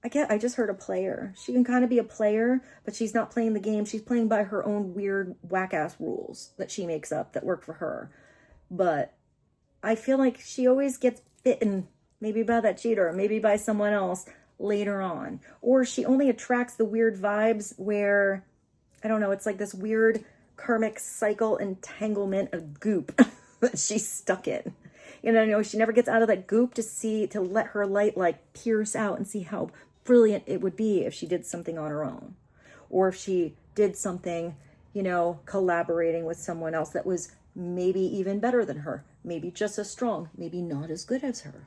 I just heard a player. She can kind of be a player, but she's not playing the game. She's playing by her own weird whack-ass rules that she makes up that work for her. But I feel like she always gets bitten, maybe by that cheater, or maybe by someone else later on. Or she only attracts the weird vibes where, I don't know, it's like this weird karmic cycle entanglement of goop that she's stuck in. She never gets out of that goop to let her light like pierce out and see how brilliant it would be if she did something on her own, or if she did something, collaborating with someone else that was maybe even better than her, maybe just as strong, maybe not as good as her.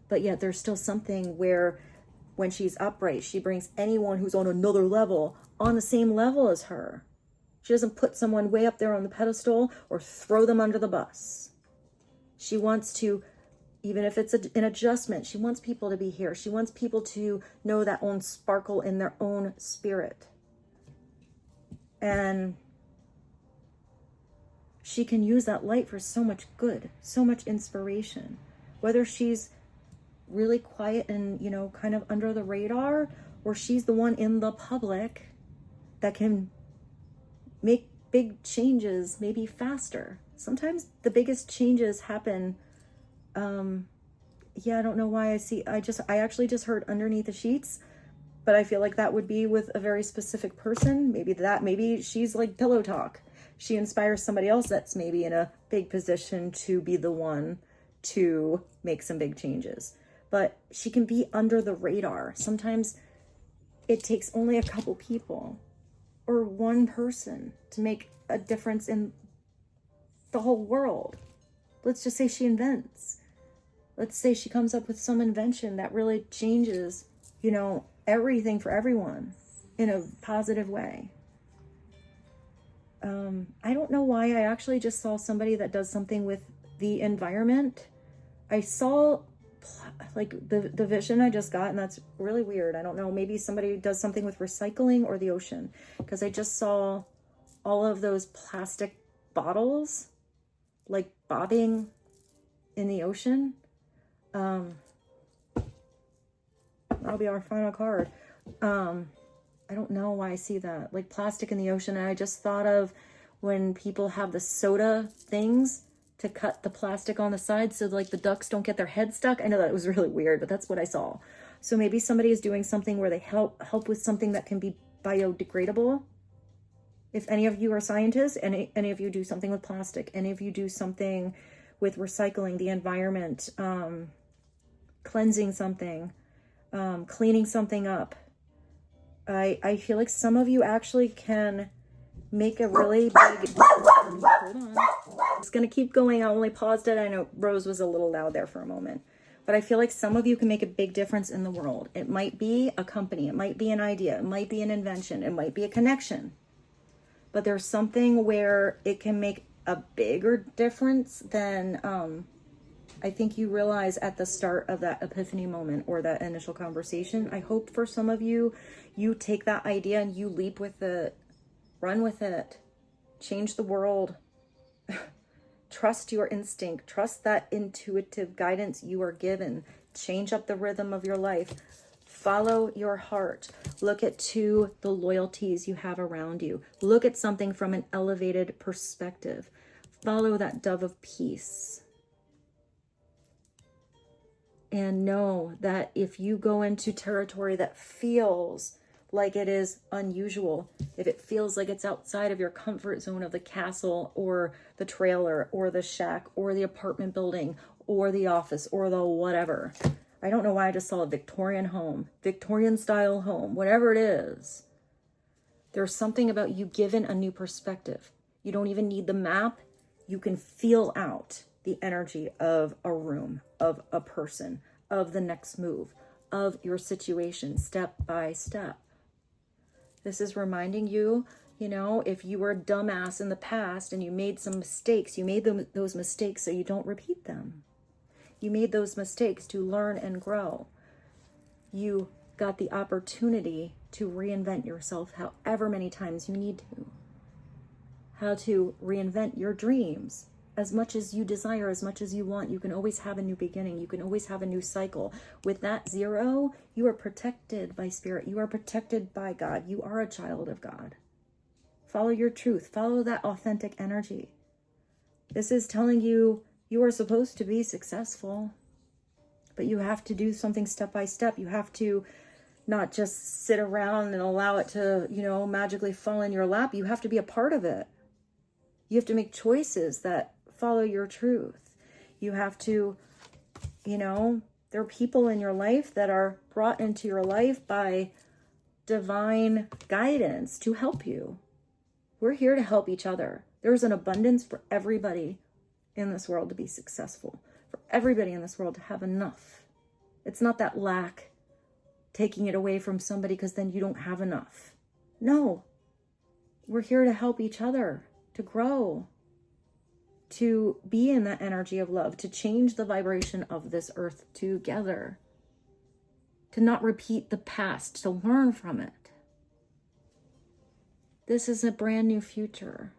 But yet there's still something where when she's upright, she brings anyone who's on another level on the same level as her. She doesn't put someone way up there on the pedestal or throw them under the bus. She wants to, even if it's an adjustment, she wants people to be here. She wants people to know that own sparkle in their own spirit. And she can use that light for so much good, so much inspiration. Whether she's really quiet and, kind of under the radar, or she's the one in the public that can make big changes, maybe faster. Sometimes the biggest changes happen. I don't know why I actually just heard underneath the sheets, but I feel like that would be with a very specific person. Maybe she's like pillow talk. She inspires somebody else that's maybe in a big position to be the one to make some big changes. But she can be under the radar. Sometimes it takes only a couple people or one person to make a difference in the whole world. Let's just say she invents. Let's say she comes up with some invention that really changes, everything for everyone in a positive way. I don't know why I actually just saw somebody that does something with the environment. I saw like the vision I just got, and that's really weird. I don't know, maybe somebody does something with recycling or the ocean, because I just saw all of those plastic bottles like bobbing in the ocean. That'll be our final card. I don't know why I see that, like plastic in the ocean. And I just thought of when people have the soda things to cut the plastic on the side so like the ducks don't get their head stuck. I know that was really weird, but that's what I saw. So maybe somebody is doing something where they help with something that can be biodegradable. If any of you are scientists, and any of you do something with plastic, any of you do something with recycling, the environment, cleansing something, cleaning something up, I feel like some of you actually can make a really big... Hold on. It's going to keep going. I only paused it. I know Rose was a little loud there for a moment. But I feel like some of you can make a big difference in the world. It might be a company. It might be an idea. It might be an invention. It might be a connection. But there's something where it can make a bigger difference than I think you realize at the start of that epiphany moment or that initial conversation. I hope for some of you, you take that idea and you leap with it, run with it, change the world. Trust your instinct, trust that intuitive guidance you are given, change up the rhythm of your life, follow your heart, look at the loyalties you have around you, look at something from an elevated perspective, follow that dove of peace. And know that if you go into territory that feels like it is unusual, if it feels like it's outside of your comfort zone of the castle or the trailer or the shack or the apartment building or the office or the whatever. I don't know why I just saw a Victorian home, Victorian style home, whatever it is. There's something about you given a new perspective. You don't even need the map. You can feel out the energy of a room, of a person, of the next move, of your situation, step by step. This is reminding you, if you were a dumbass in the past and you made some mistakes, you made those mistakes so you don't repeat them. You made those mistakes to learn and grow. You got the opportunity to reinvent yourself however many times you need to. How to reinvent your dreams. As much as you desire, as much as you want, you can always have a new beginning. You can always have a new cycle. With that 0, you are protected by spirit. You are protected by God. You are a child of God. Follow your truth. Follow that authentic energy. This is telling you you are supposed to be successful, but you have to do something step by step. You have to not just sit around and allow it to, magically fall in your lap. You have to be a part of it. You have to make choices that follow your truth. You have to, you know, there are people in your life that are brought into your life by divine guidance to help you. We're here to help each other. There's an abundance for everybody in this world to be successful, for everybody in this world to have enough. It's not that lack, taking it away from somebody because then you don't have enough. No, we're here to help each other, to grow, to be in that energy of love, to change the vibration of this earth together, to not repeat the past, to learn from it. This is a brand new future.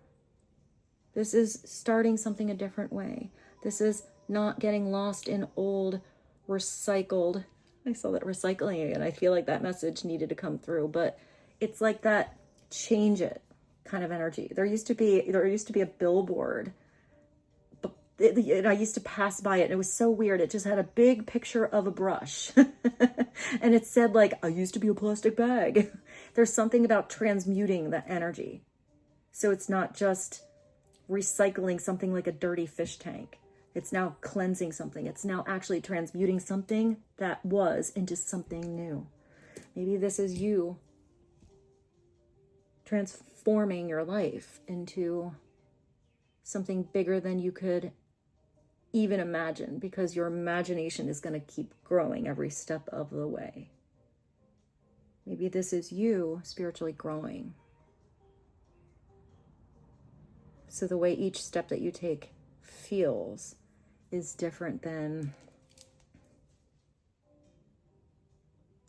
This is starting something a different way. This is not getting lost in old, recycled. I saw that recycling and I feel like that message needed to come through, but it's like that change it kind of energy. There used to be a billboard, but I used to pass by it and it was so weird. It just had a big picture of a brush and it said like, I used to be a plastic bag. There's something about transmuting that energy. So it's not just recycling something like a dirty fish tank. It's now cleansing something. It's now actually transmuting something that was into something new. Maybe this is you transforming your life into something bigger than you could even imagine, because your imagination is going to keep growing every step of the way. Maybe this is you spiritually growing. So the way each step that you take feels is different than,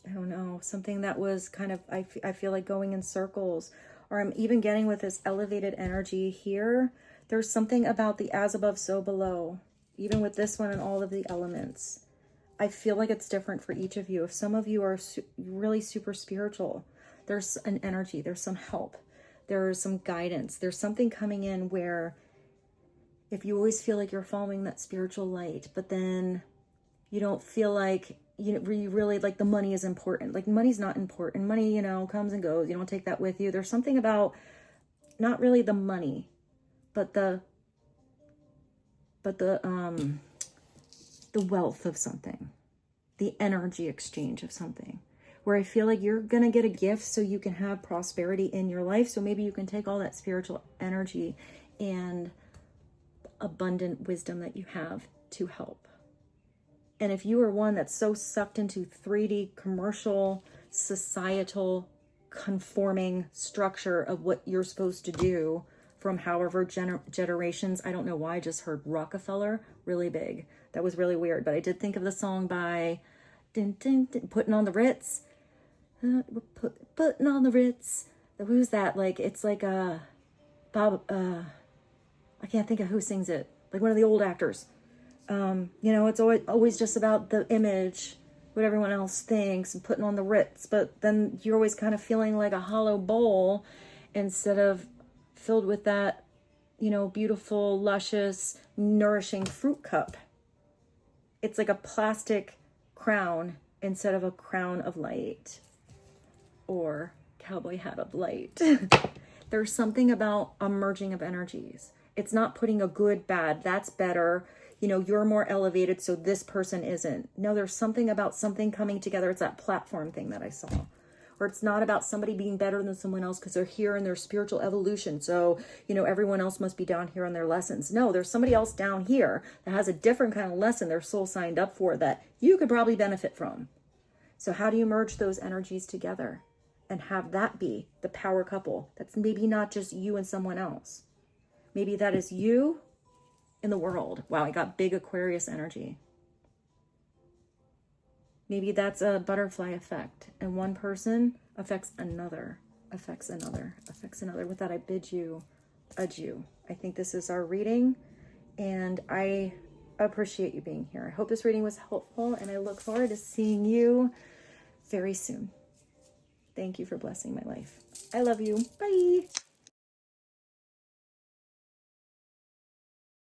I don't know, something that was kind of, I feel like going in circles, or I'm even getting with this elevated energy here. There's something about the as above, so below, even with this one and all of the elements. I feel like it's different for each of you. If some of you are really super spiritual, there's an energy, there's some help, there's some guidance, there's something coming in where if you always feel like you're following that spiritual light, but then you don't feel like you really like the money is important. Like money's not important. Money, you know, comes and goes. You don't take that with you. There's something about not really the money, but the wealth of something, the energy exchange of something, where I feel like you're going to get a gift so you can have prosperity in your life. So maybe you can take all that spiritual energy and abundant wisdom that you have to help. And if you are one that's so sucked into 3D commercial, societal, conforming structure of what you're supposed to do from however generations, I don't know why I just heard Rockefeller really big. That was really weird, but I did think of the song by Putting on the Ritz. Putting on the Ritz. Who's that? Like, it's like Bob, I can't think of who sings it. Like one of the old actors. You know, it's always just about the image, what everyone else thinks, and putting on the Ritz. But then you're always kind of feeling like a hollow bowl instead of filled with that, you know, beautiful, luscious, nourishing fruit cup. It's like a plastic crown instead of a crown of light or cowboy hat of light. There's something about a merging of energies. It's not putting a good, bad, that's better. You know, you're more elevated, so this person isn't. No, there's something about something coming together. It's that platform thing that I saw. Or it's not about somebody being better than someone else because they're here in their spiritual evolution. So, you know, everyone else must be down here on their lessons. No, there's somebody else down here that has a different kind of lesson their soul signed up for that you could probably benefit from. So how do you merge those energies together and have that be the power couple? That's maybe not just you and someone else. Maybe that is you in the world. Wow, I got big Aquarius energy. Maybe that's a butterfly effect, and one person affects another, affects another, affects another. With that, I bid you adieu. I think this is our reading, and I appreciate you being here. I hope this reading was helpful, and I look forward to seeing you very soon. Thank you for blessing my life. I love you. Bye.